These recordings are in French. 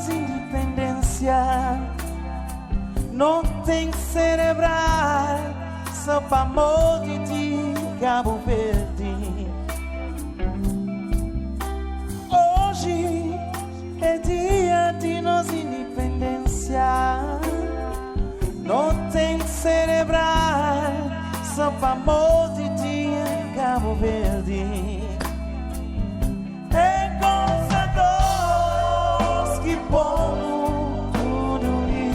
nossa independência. Não tem celebrar só para amor de ti, Cabo Verde. Hoje é dia de nossa independência. Não tem que celebrar só para amor de ti, Cabo Verde. É coisa dos que põem tudo ali.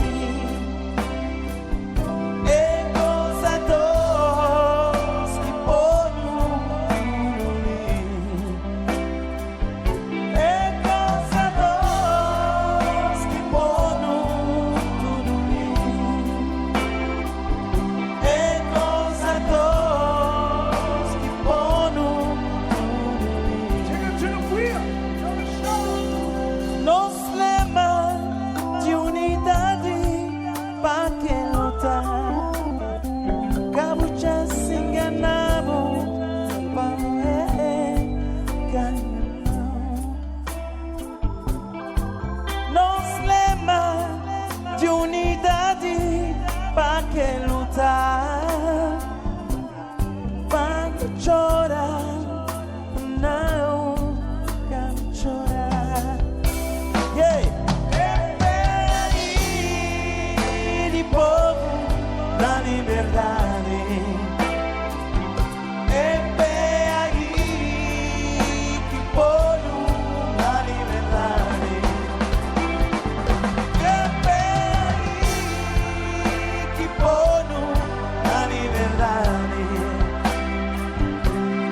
É coisa dos que põem tudo ali. É coisa dos que põem tudo ali. É coisa dos que põem nos lema de unidade para que lutar. Cabo já se enganava para ganhar. Nos lema de unidade para que lutar. Para que chorar, não quero chorar. Yeah. É bem de povo da liberdade. É bem aí que povo da liberdade. É bem aí que povo da liberdade.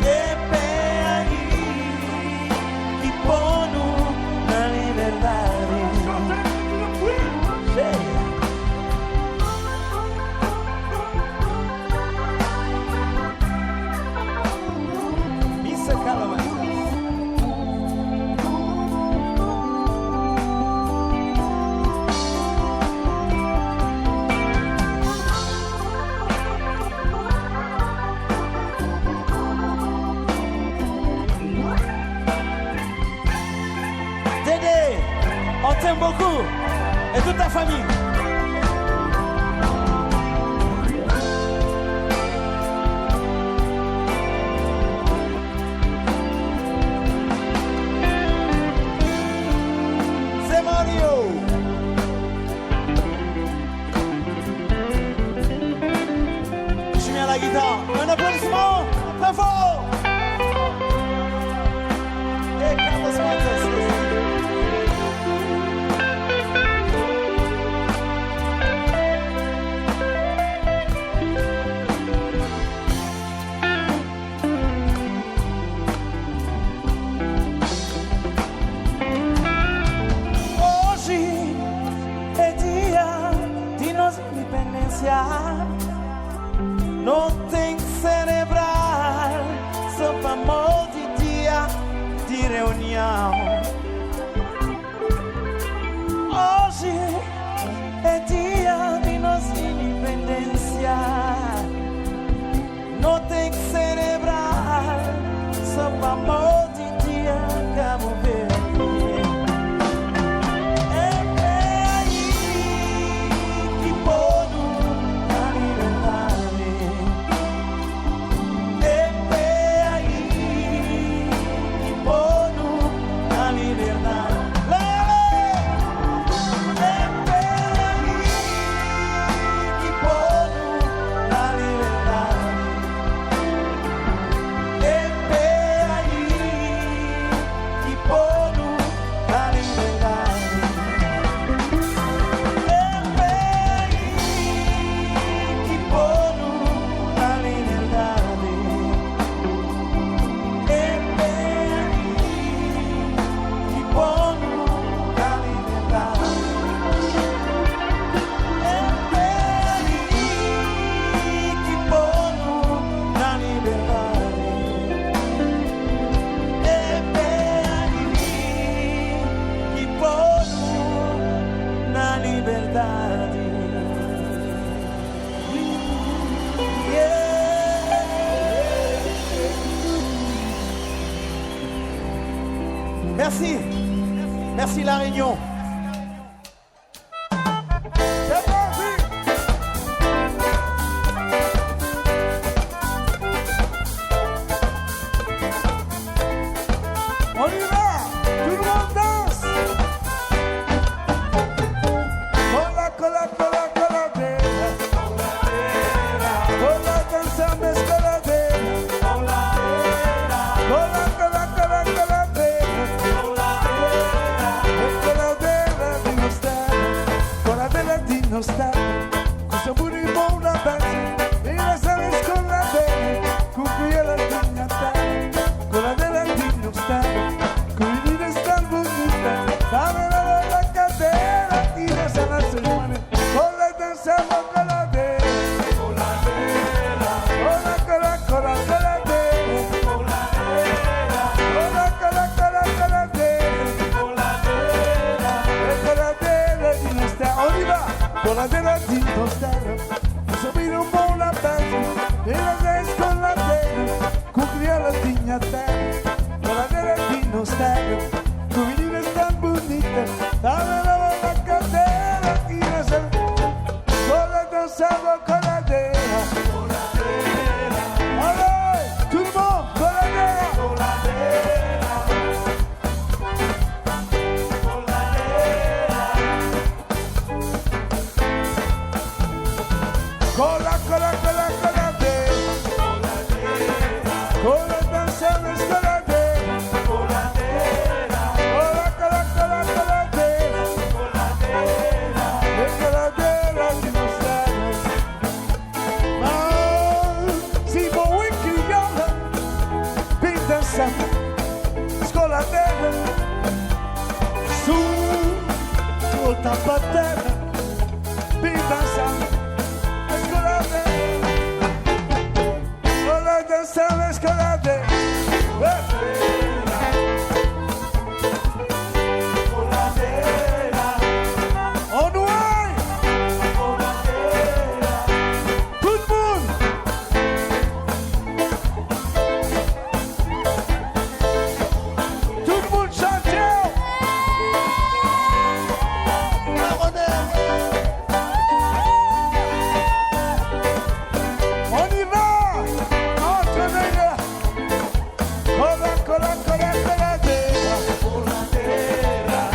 É bem aí que povo da liberdade. Missa Calamai. Dédé, on t'aime beaucoup et toute ta famille. C'est Mario. Je suis à la guitare. Un applaudissement très fort. Et Carlos Matos. Hoje é dia de nossa independência. Não tem que celebrar só para amor de dia de reunião. Hoje é dia de nossa independência. Não tem que celebrar só para amor de dia, Cabo Verde. Merci. Merci La Réunion. Coladera di Tostera, subire un po' la base, e la destra la terra, cubrir la dignità. Coladera di Tostera, tu venire tan bonita, dame la cadera, y no sé, sola danzando coladera. Allez, tout le monde, coladera. Cola, cola, cola, coladera. Cola danzando es coladera. Cola, cola, cola, coladera. Es coladera di Tostera. Si vuoi chiuderla, per danzare, scoladera. Su, volta per terra, per danzare. Danzando escoladera, on way, tout le monde, chante. On y va. Cola, cola, coladera.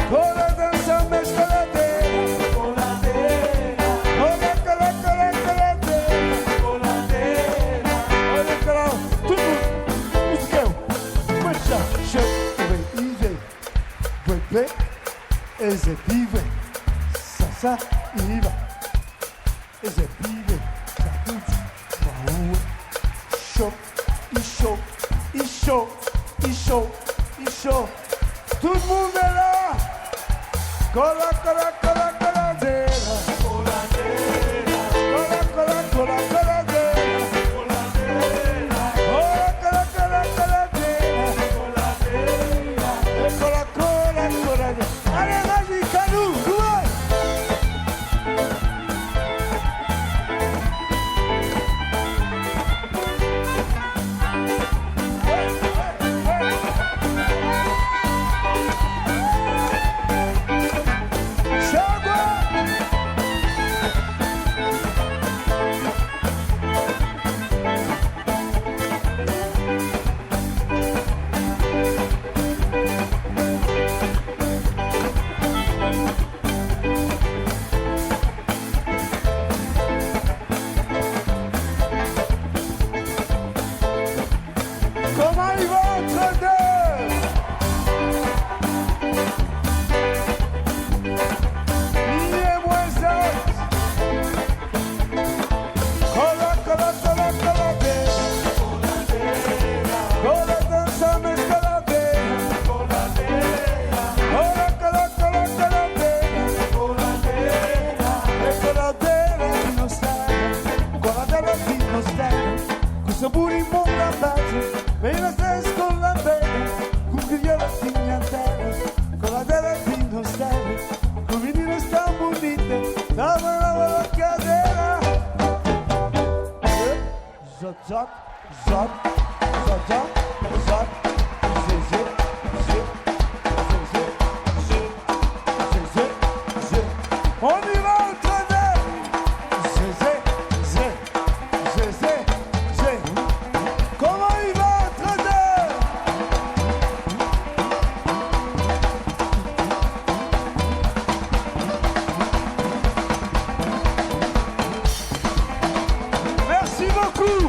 Cola danzando escoladera. Cola, cola, cola, coladera. Olha, cola, tudo. Musical. Puxa, chama, easy. Bebê, exebive. Sasa, iva. Exebive. Sacude, maua. Show, e show. E show, e show, e show. Tout le monde est là. Cola, cola, cola, coladera. Cola, cola, cola, coladera. Cola, cola, cola, coladera. Cola, cola, coladera. Allez, vas-y, Canou, ouais. Comment il va entre deux? Minuit et moins 7. Cola, cola, cola, coladera. Cola danzando escoladera. Cola, cola, cola, coladera. E coladera di Tostera. Coladera di Tostera. Questo burimbo la base. Mira stai con la bella, con che io la tigna a terra, con la terra di Tostera, con venire sta bonita, dava la cadera. Zot, zot, zot, zot, zot, zot, zit, zit, zit, zit, zit, zit, zit, zit. On y va entre deux. Zit, zit, zit, zit, zit, zit. Comment il va? Merci beaucoup.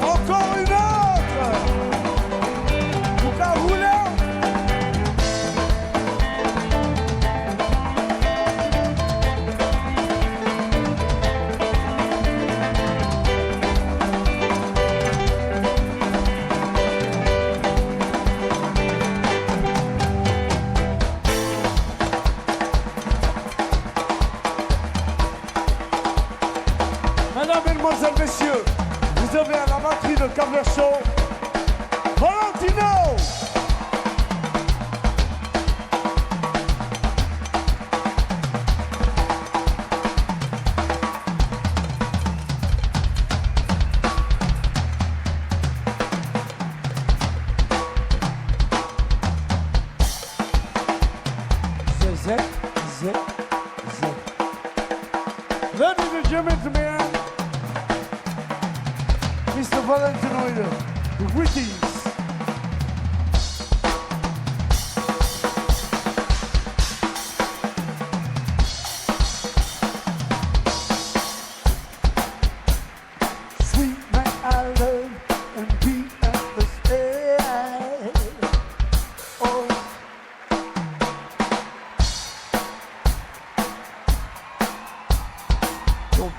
Encore une autre. Pour la rouler. Mesdames, Mesdemoiselles, Messieurs, vous avez à la batterie de Caverso, Valentino. Ladies and gentlemen, Mr. Valentino, greetings. Sweet night I love and be understand. Oh. Oh.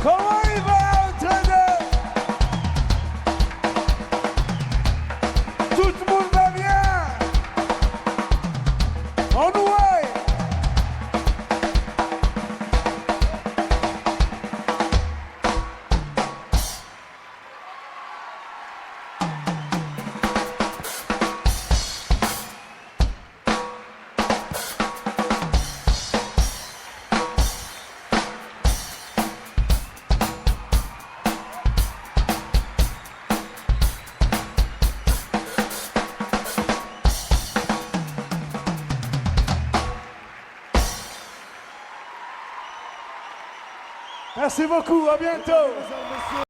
Comment il va entraîner? Tout le monde va bien? On nous voit. Merci beaucoup, à bientôt.